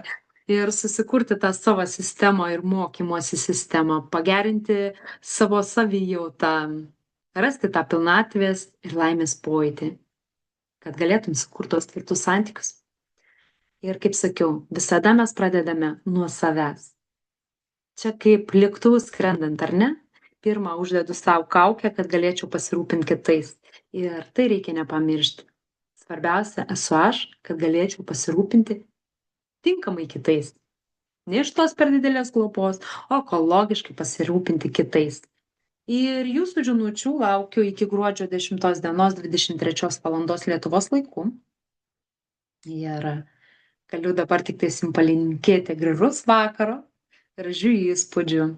S1: Ir susikurti tą savo sistemą ir mokymosi sistemą, pagerinti savo savijautą, rasti tą pilnatvės ir laimės pojūtį, kad galėtum sukurti tos tvirtus santykius. Ir kaip sakiau, visada mes pradedame nuo savęs. Čia kaip lėktuvus skrendant, ar ne? Pirmą uždedu savo kaukę, kad galėčiau pasirūpinti kitais. Ir tai reikia nepamiršti. Svarbiausia esu aš, kad galėčiau pasirūpinti tinkamai kitais. Ne iš tos per didelės globos, o ekologiškai pasirūpinti kitais. Ir jūsų žinučių laukiu iki gruodžio 10 dienos 23 valandos Lietuvos laiku. Ir galiu dabar tik tai jums palinkėti gražaus vakaro, gražių įspūdžių,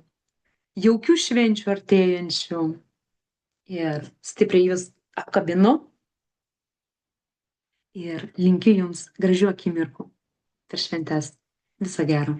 S1: jaukių švenčių artėjančių ir stipriai jūs apkabinu ir linkiu jums gražių akimirkų per šventes. Viso gero.